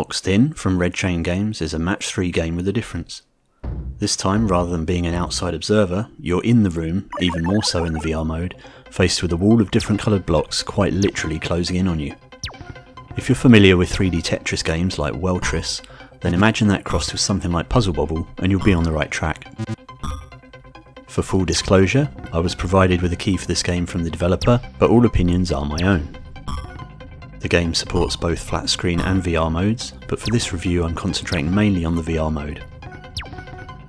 Boxed In from Red Chain Games is a match 3 game with a difference. This time, rather than being an outside observer, you're in the room, even more so in the VR mode, faced with a wall of different coloured blocks quite literally closing in on you. If you're familiar with 3D Tetris games like Weltris, then imagine that crossed with something like Puzzle Bobble and you'll be on the right track. For full disclosure, I was provided with a key for this game from the developer, but all opinions are my own. The game supports both flat screen and VR modes, but for this review I'm concentrating mainly on the VR mode.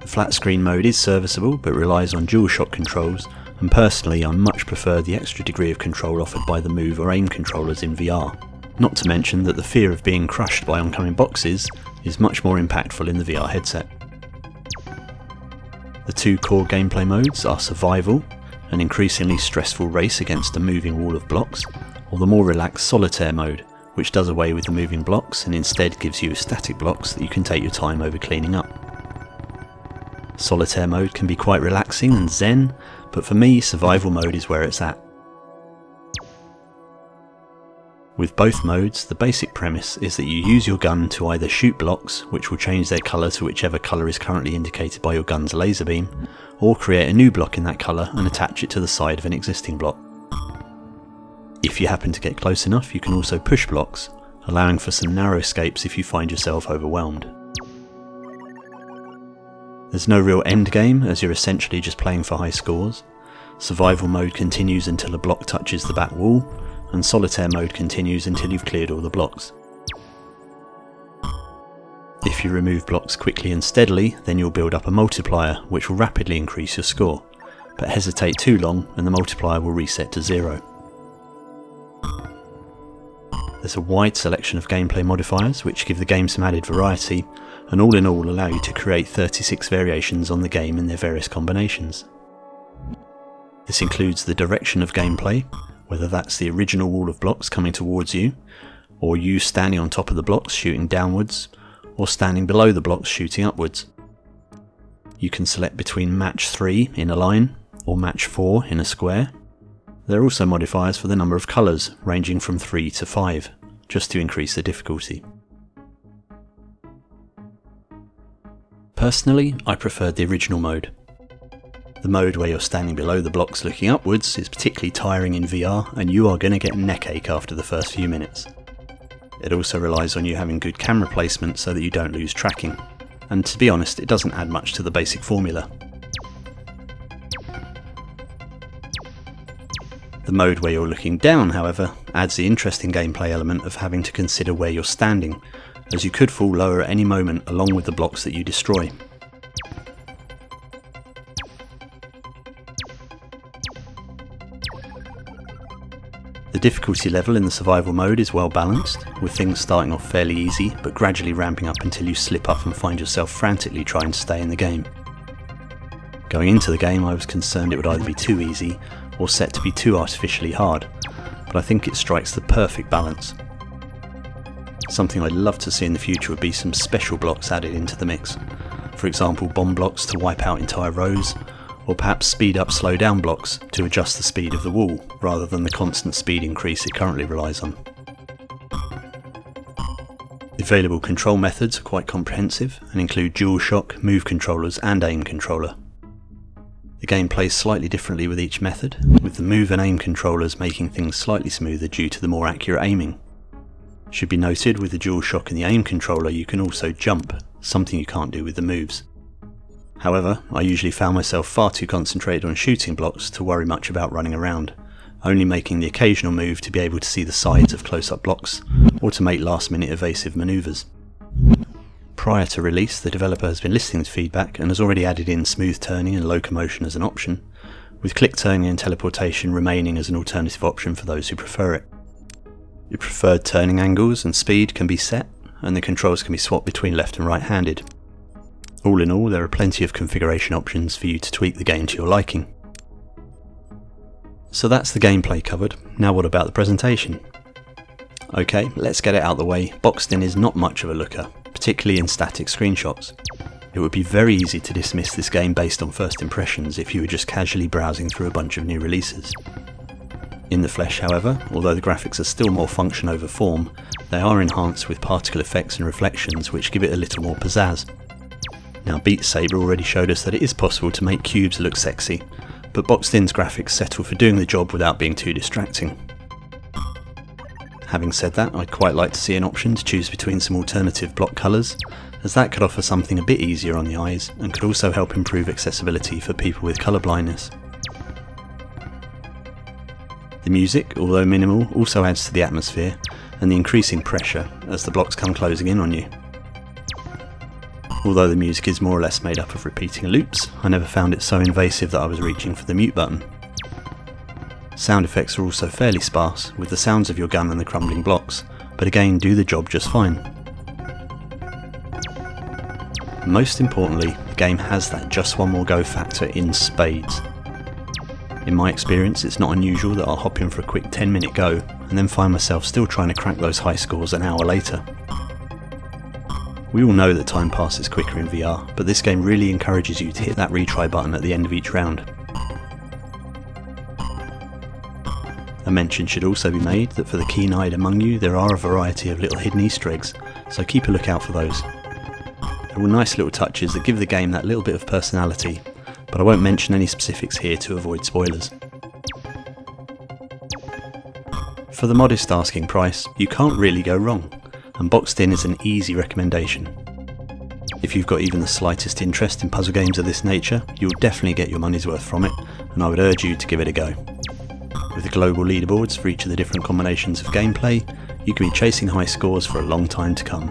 The flat screen mode is serviceable but relies on DualShock controls, and personally I much prefer the extra degree of control offered by the Move or Aim controllers in VR. Not to mention that the fear of being crushed by oncoming boxes is much more impactful in the VR headset. The two core gameplay modes are Survival, an increasingly stressful race against a moving wall of blocks, or the more relaxed Solitaire mode, which does away with the moving blocks and instead gives you static blocks that you can take your time over cleaning up. Solitaire mode can be quite relaxing and zen, but for me Survival mode is where it's at. With both modes, the basic premise is that you use your gun to either shoot blocks, which will change their colour to whichever colour is currently indicated by your gun's laser beam, or create a new block in that colour and attach it to the side of an existing block. If you happen to get close enough, you can also push blocks, allowing for some narrow escapes if you find yourself overwhelmed. There's no real end game, as you're essentially just playing for high scores. Survival mode continues until a block touches the back wall, and Solitaire mode continues until you've cleared all the blocks. If you remove blocks quickly and steadily, then you'll build up a multiplier, which will rapidly increase your score, but hesitate too long and the multiplier will reset to 0. There's a wide selection of gameplay modifiers which give the game some added variety, and all in all allow you to create 36 variations on the game in their various combinations. This includes the direction of gameplay, whether that's the original wall of blocks coming towards you, or you standing on top of the blocks shooting downwards, or standing below the blocks shooting upwards. You can select between match 3 in a line, or match 4 in a square. There are also modifiers for the number of colours, ranging from 3 to 5, just to increase the difficulty. Personally, I preferred the original mode. The mode where you're standing below the blocks looking upwards is particularly tiring in VR, and you are going to get neck ache after the first few minutes. It also relies on you having good camera placement so that you don't lose tracking, and to be honest, it doesn't add much to the basic formula. The mode where you're looking down, however, adds the interesting gameplay element of having to consider where you're standing, as you could fall lower at any moment along with the blocks that you destroy. The difficulty level in the survival mode is well balanced, with things starting off fairly easy but gradually ramping up until you slip up and find yourself frantically trying to stay in the game. Going into the game I was concerned it would either be too easy or set to be too artificially hard, but I think it strikes the perfect balance. Something I'd love to see in the future would be some special blocks added into the mix, for example bomb blocks to wipe out entire rows, or perhaps speed up slow down blocks to adjust the speed of the wall rather than the constant speed increase it currently relies on. The available control methods are quite comprehensive and include DualShock, Move controllers and Aim controller. The game plays slightly differently with each method, with the Move and Aim controllers making things slightly smoother due to the more accurate aiming. It should be noted with the DualShock and the Aim controller you can also jump, something you can't do with the Moves. However, I usually found myself far too concentrated on shooting blocks to worry much about running around, only making the occasional move to be able to see the sides of close-up blocks, or to make last-minute evasive manoeuvres. Prior to release, the developer has been listening to feedback and has already added in smooth turning and locomotion as an option, with click turning and teleportation remaining as an alternative option for those who prefer it. Your preferred turning angles and speed can be set, and the controls can be swapped between left and right-handed. All in all, there are plenty of configuration options for you to tweak the game to your liking. So that's the gameplay covered. Now what about the presentation? Okay, let's get it out the way. Boxed In is not much of a looker, particularly in static screenshots. It would be very easy to dismiss this game based on first impressions if you were just casually browsing through a bunch of new releases. In the flesh, however, although the graphics are still more function over form, They are enhanced with particle effects and reflections which give it a little more pizzazz. Now Beat Saber already showed us that it is possible to make cubes look sexy, but boxedin's graphics settle for doing the job without being too distracting. Having said that, I'd quite like to see an option to choose between some alternative block colours, as that could offer something a bit easier on the eyes and could also help improve accessibility for people with colour blindness. The music, although minimal, also adds to the atmosphere and the increasing pressure as the blocks come closing in on you. Although the music is more or less made up of repeating loops, I never found it so invasive that I was reaching for the mute button. Sound effects are also fairly sparse, with the sounds of your gun and the crumbling blocks, but again do the job just fine. Most importantly, the game has that just one more go factor in spades. In my experience, it's not unusual that I'll hop in for a quick 10-minute go and then find myself still trying to crack those high scores an hour later. We all know that time passes quicker in VR, but this game really encourages you to hit that retry button at the end of each round. A mention should also be made that for the keen-eyed among you, there are a variety of little hidden Easter eggs, so keep a lookout for those. They're all nice little touches that give the game that little bit of personality, but I won't mention any specifics here to avoid spoilers. For the modest asking price, you can't really go wrong, and boxedin is an easy recommendation. If you've got even the slightest interest in puzzle games of this nature, you'll definitely get your money's worth from it, and I would urge you to give it a go. With the global leaderboards for each of the different combinations of gameplay, you can be chasing high scores for a long time to come.